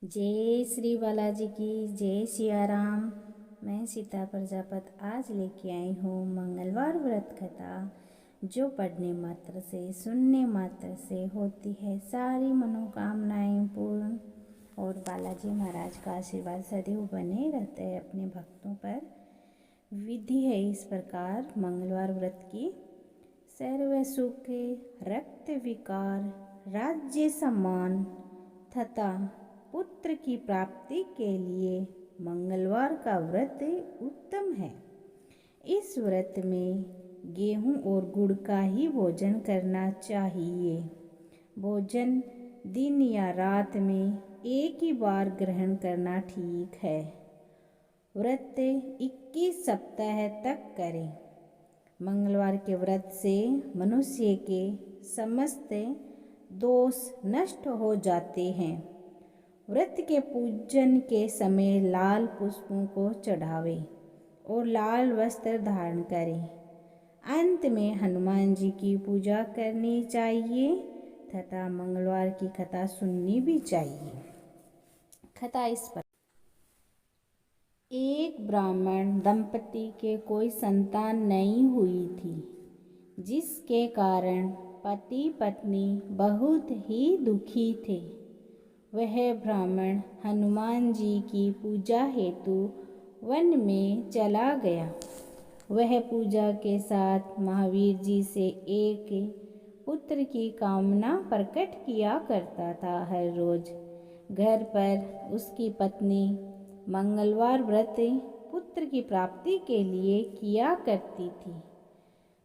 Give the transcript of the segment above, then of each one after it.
जय श्री बालाजी की जय सिया राम। मैं सीता प्रजापत आज लेके आई हूँ मंगलवार व्रत कथा, जो पढ़ने मात्र से सुनने मात्र से होती है सारी मनोकामनाएं पूर्ण और बालाजी महाराज का आशीर्वाद सदैव बने रहते हैं अपने भक्तों पर। विधि है इस प्रकार मंगलवार व्रत की। सर्व सुख रक्त विकार राज्य सम्मान तथा पुत्र की प्राप्ति के लिए मंगलवार का व्रत उत्तम है। इस व्रत में गेहूं और गुड़ का ही भोजन करना चाहिए। भोजन दिन या रात में एक ही बार ग्रहण करना ठीक है। व्रत 21 सप्ताह तक करें। मंगलवार के व्रत से मनुष्य के समस्त दोष नष्ट हो जाते हैं। व्रत के पूजन के समय लाल पुष्पों को चढ़ावे और लाल वस्त्र धारण करें। अंत में हनुमान जी की पूजा करनी चाहिए तथा मंगलवार की कथा सुननी भी चाहिए। कथा इस पर। एक ब्राह्मण दंपति के कोई संतान नहीं हुई थी, जिसके कारण पति पत्नी बहुत ही दुखी थे। वह ब्राह्मण हनुमान जी की पूजा हेतु वन में चला गया। वह पूजा के साथ महावीर जी से एक पुत्र की कामना प्रकट किया करता था। हर रोज घर पर उसकी पत्नी मंगलवार व्रत पुत्र की प्राप्ति के लिए किया करती थी।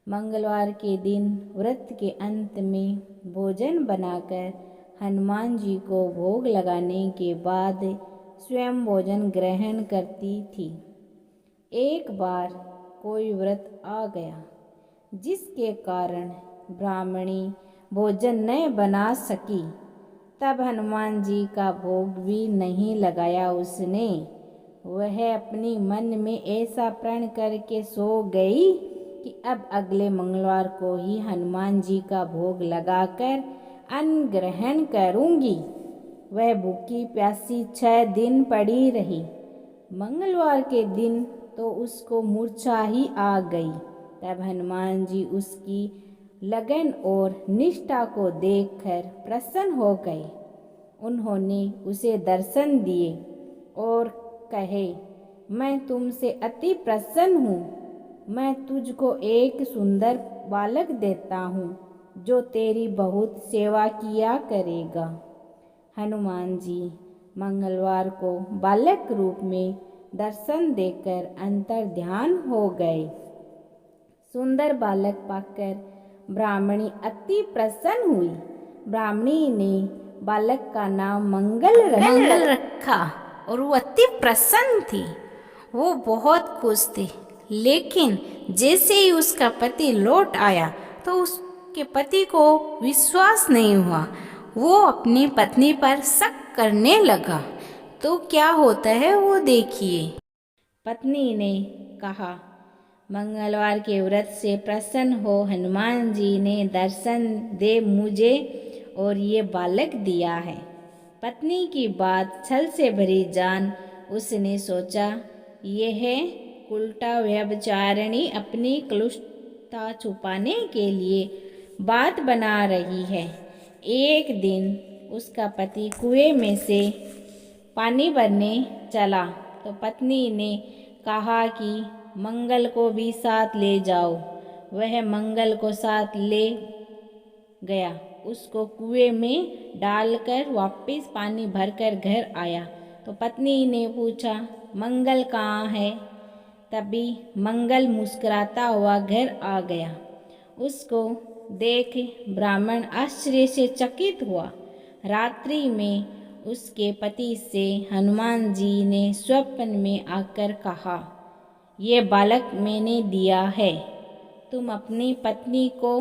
मंगलवार के दिन व्रत के अंत में भोजन बनाकर हनुमान जी को भोग लगाने के बाद स्वयं भोजन ग्रहण करती थी। एक बार कोई व्रत आ गया, जिसके कारण ब्राह्मणी भोजन न बना सकी। तब हनुमान जी का भोग भी नहीं लगाया उसने। वह अपनी मन में ऐसा प्रण करके सो गई कि अब अगले मंगलवार को ही हनुमान जी का भोग लगाकर अन्न ग्रहण करूंगी। वह भूखी प्यासी 6 दिन पड़ी रही। मंगलवार के दिन तो उसको मूर्छा ही आ गई। तब हनुमान जी उसकी लगन और निष्ठा को देखकर प्रसन्न हो गए। उन्होंने उसे दर्शन दिए और कहे, मैं तुमसे अति प्रसन्न हूँ। मैं तुझको एक सुंदर बालक देता हूँ, जो तेरी बहुत सेवा किया करेगा। हनुमान जी मंगलवार को बालक रूप में दर्शन देकर अंतर ध्यान हो गए। सुंदर बालक पाकर ब्राह्मणी अति प्रसन्न हुई। ब्राह्मणी ने बालक का नाम मंगल रखा और वो अति प्रसन्न थी। वो बहुत खुश थी। लेकिन जैसे ही उसका पति लौट आया तो उसके पति को विश्वास नहीं हुआ। वो अपनी पत्नी पर शक करने लगा। तो क्या होता है वो देखिए। पत्नी ने कहा, मंगलवार के व्रत से प्रसन्न हो हनुमान जी ने दर्शन दे मुझे और ये बालक दिया है। पत्नी की बात छल से भरी जान उसने सोचा, यह उल्टा व्यभिचारिणी अपनी क्लुष्टता छुपाने के लिए बात बना रही है। एक दिन उसका पति कुएं में से पानी भरने चला तो पत्नी ने कहा कि मंगल को भी साथ ले जाओ। वह मंगल को साथ ले गया। उसको कुएं में डालकर वापस पानी भरकर घर आया तो पत्नी ने पूछा, मंगल कहाँ है? तभी मंगल मुस्कुराता हुआ घर आ गया। उसको देख ब्राह्मण आश्चर्य से चकित हुआ। रात्रि में उसके पति से हनुमान जी ने स्वप्न में आकर कहा, ये बालक मैंने दिया है। तुम अपनी पत्नी को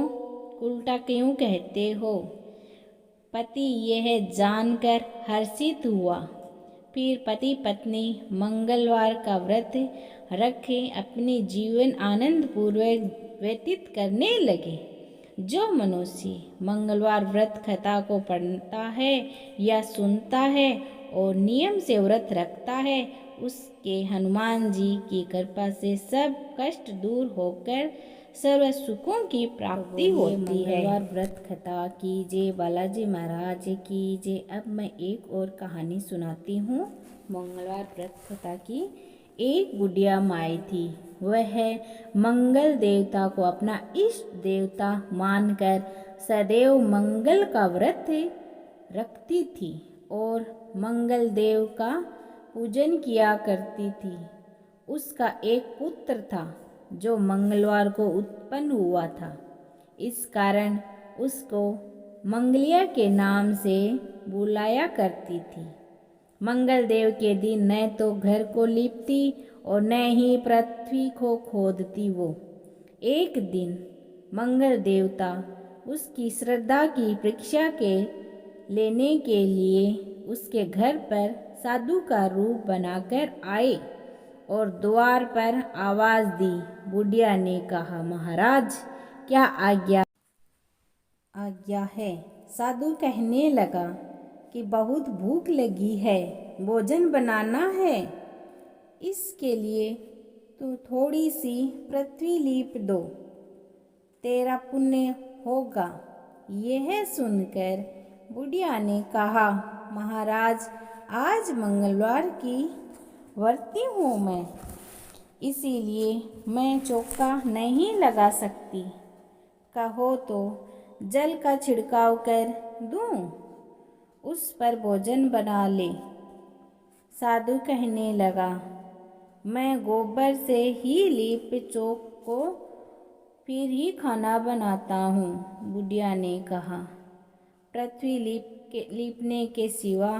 उल्टा क्यों कहते हो? पति यह जानकर हर्षित हुआ। फिर पति पत्नी मंगलवार का व्रत रखे अपनी जीवन आनंद पूर्वक व्यतीत करने लगे। जो मनुष्य मंगलवार व्रत कथा को पढ़ता है या सुनता है और नियम से व्रत रखता है उसके हनुमान जी की कृपा से सब कष्ट दूर होकर सर्व सुखों की प्राप्ति होती है। मंगलवार व्रत कथा कीजिए, बालाजी महाराज कीजिए। अब मैं एक और कहानी सुनाती हूँ। मंगलवार व्रत कथा की एक बुढ़िया माई थी। वह मंगल देवता को अपना इष्ट देवता मानकर सदैव मंगल का व्रत रखती थी और मंगल देव का पूजन किया करती थी। उसका एक पुत्र था जो मंगलवार को उत्पन्न हुआ था। इस कारण उसको मंगलिया के नाम से बुलाया करती थी। मंगल देव के दिन न तो घर को लीपती और न ही पृथ्वी को खोदती वो। एक दिन मंगल देवता उसकी श्रद्धा की परीक्षा के लेने के लिए उसके घर पर साधु का रूप बनाकर आए और द्वार पर आवाज दी। बुढ़िया ने कहा, महाराज क्या आज्ञा है। साधु कहने लगा कि बहुत भूख लगी है, भोजन बनाना है। इसके लिए तू थोड़ी सी पृथ्वी लीप दो, तेरा पुण्य होगा। यह सुनकर बुढ़िया ने कहा, महाराज आज मंगलवार की व्रती हूँ मैं, इसीलिए मैं चौका नहीं लगा सकती। कहो तो जल का छिड़काव कर दूँ, उस पर भोजन बना ले। साधु कहने लगा, मैं गोबर से ही लीप चौक को फिर ही खाना बनाता हूँ। बुढ़िया ने कहा, पृथ्वी लीपने के सिवा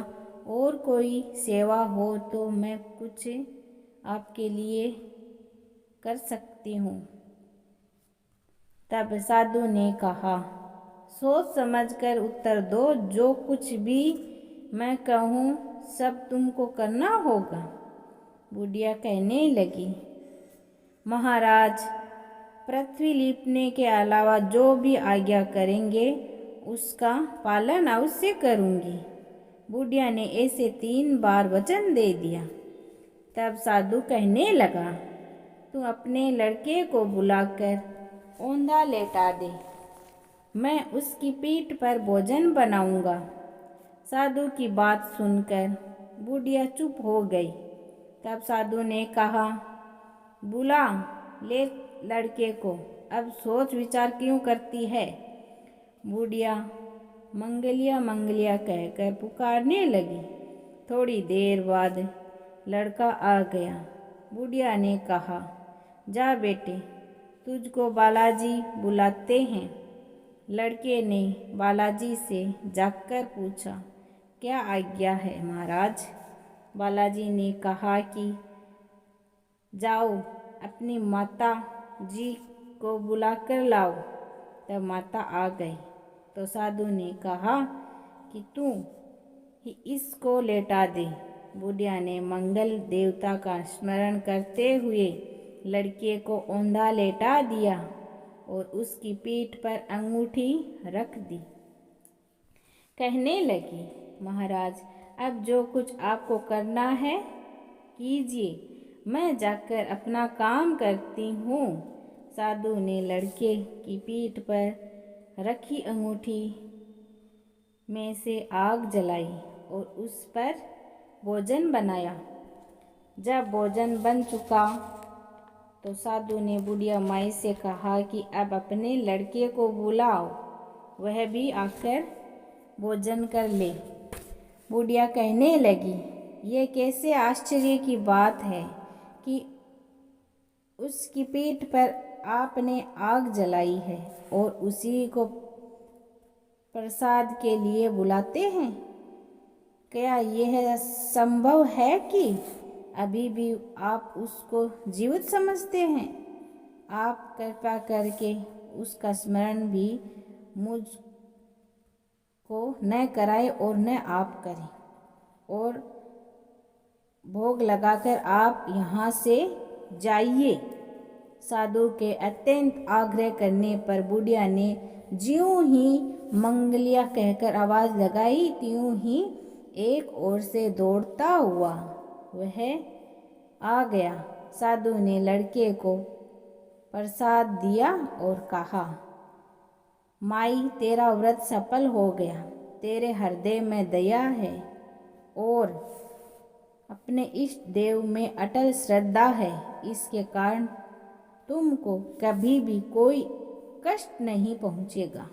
और कोई सेवा हो तो मैं कुछ आपके लिए कर सकती हूँ। तब साधु ने कहा, सोच समझकर उत्तर दो, जो कुछ भी मैं कहूँ सब तुमको करना होगा। बुढ़िया कहने लगी, महाराज पृथ्वी लीपने के अलावा जो भी आज्ञा करेंगे उसका पालन अवश्य करूँगी। बुढ़िया ने ऐसे 3 बार वचन दे दिया। तब साधु कहने लगा, तू अपने लड़के को बुलाकर औंधा लेटा दे, मैं उसकी पीठ पर भोजन बनाऊंगा। साधु की बात सुनकर बुढ़िया चुप हो गई। तब साधु ने कहा, बुला ले लड़के को, अब सोच विचार क्यों करती है। बुढ़िया मंगलिया मंगलिया कहकर पुकारने लगी। थोड़ी देर बाद लड़का आ गया। बुढ़िया ने कहा, जा बेटे, तुझको बालाजी बुलाते हैं। लड़के ने बालाजी से जाकर पूछा, क्या आज्ञा है महाराज। बालाजी ने कहा कि जाओ अपनी माता जी को बुलाकर लाओ। तब माता आ गई तो साधु ने कहा कि तू ही इसको लेटा दे। बुढ़िया ने मंगल देवता का स्मरण करते हुए लड़के को औंधा लेटा दिया और उसकी पीठ पर अंगूठी रख दी। कहने लगी, महाराज अब जो कुछ आपको करना है कीजिए, मैं जाकर अपना काम करती हूँ। साधु ने लड़के की पीठ पर रखी अंगूठी में से आग जलाई और उस पर भोजन बनाया। जब भोजन बन चुका तो साधु ने बुढ़िया माई से कहा कि अब अपने लड़के को बुलाओ, वह भी आकर भोजन कर ले। बुढ़िया कहने लगी, ये कैसे आश्चर्य की बात है कि उसकी पीठ पर आपने आग जलाई है और उसी को प्रसाद के लिए बुलाते हैं। क्या यह संभव है कि अभी भी आप उसको जीवित समझते हैं। आप कृपा करके उसका स्मरण भी मुझ को न कराए और न आप करें, और भोग लगाकर आप यहाँ से जाइए। साधु के अत्यंत आग्रह करने पर बुढ़िया ने ज्यों ही मंगलिया कहकर आवाज़ लगाई, त्यों ही एक ओर से दौड़ता हुआ वह आ गया। साधु ने लड़के को प्रसाद दिया और कहा, माई, तेरा व्रत सफल हो गया। तेरे हृदय में दया है और अपने इष्ट देव में अटल श्रद्धा है। इसके कारण तुमको कभी भी कोई कष्ट नहीं पहुँचेगा।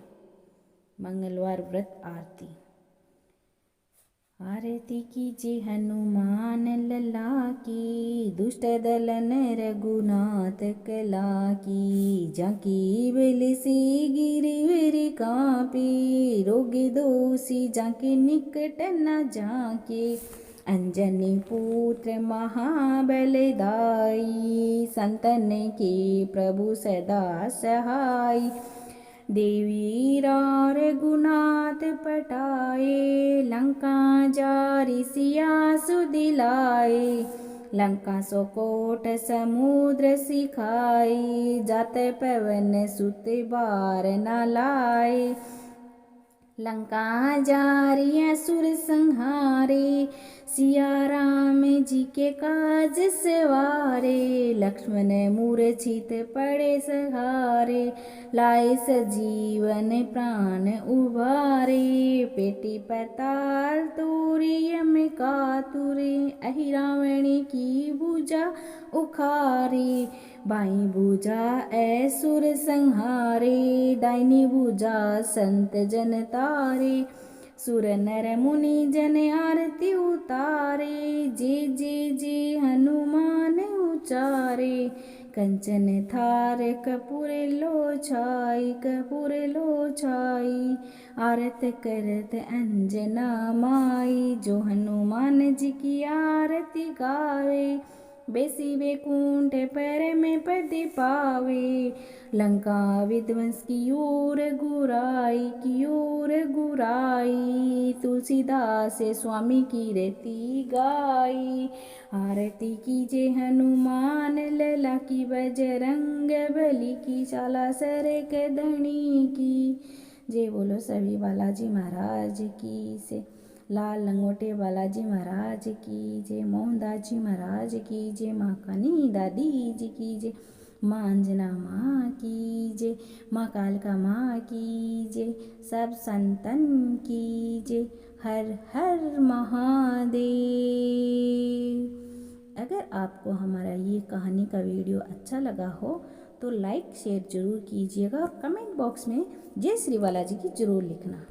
मंगलवार व्रत आरती। आरती कीजिए हनुमान लला की, दुष्ट दलन रघुनाथ कला की। जाकी बिलसी गिरिवर कापी, रोगी दोषी जाके निकट न जाके। अंजनी पुत्र महाबलदाई, संतन के प्रभु सदा सहाय। देवी रघुनाथ पटाए, लंका जारी सिया सुदिलाए। लंका सोकोट समुद्र सिखाई, जाते पवन सुत बार न लाए। लंका जारी असुर संहारे, सिया राम जी के काज सवारे। लक्ष्मण मूर्छित पड़े सहारे, लाए सजीवन प्राण उबारे। पेटी पाताल तोरे यम कातुरे, अहि रावण की भुजा उखारे। बाई भुजा असुर संहारे, दाहिनी भुजा संत जन तारे। सुर नर मुनि जन आरती उतारे, जे जे जे हनुमान उचारे। कंचन थार कपूर लो छाई, कपूर लो छाई। आरत करत अंजना माई, जो हनुमान जी की आरती गावे। बेसी बैकुंठ पर में पद पावे। लंका विध्वंस की ओर गुराई, तुलसीदास स्वामी की रति गाई। आरती कीजिए हनुमान लला की, बजरंग बली की, चाला सरक धनी की। जय बोलो सभी बालाजी महाराज की से। लाल लंगोटे बालाजी महाराज की जय। मोहनदास जी महाराज की जय। माँ कनी दादी जी की जय। माँ अंजना माँ की जय। माँ कालका माँ की जय। सब संतन की जय। हर हर महादेव। अगर आपको हमारा ये कहानी का वीडियो अच्छा लगा हो तो लाइक शेयर ज़रूर कीजिएगा और कमेंट बॉक्स में जय श्री बालाजी की ज़रूर लिखना।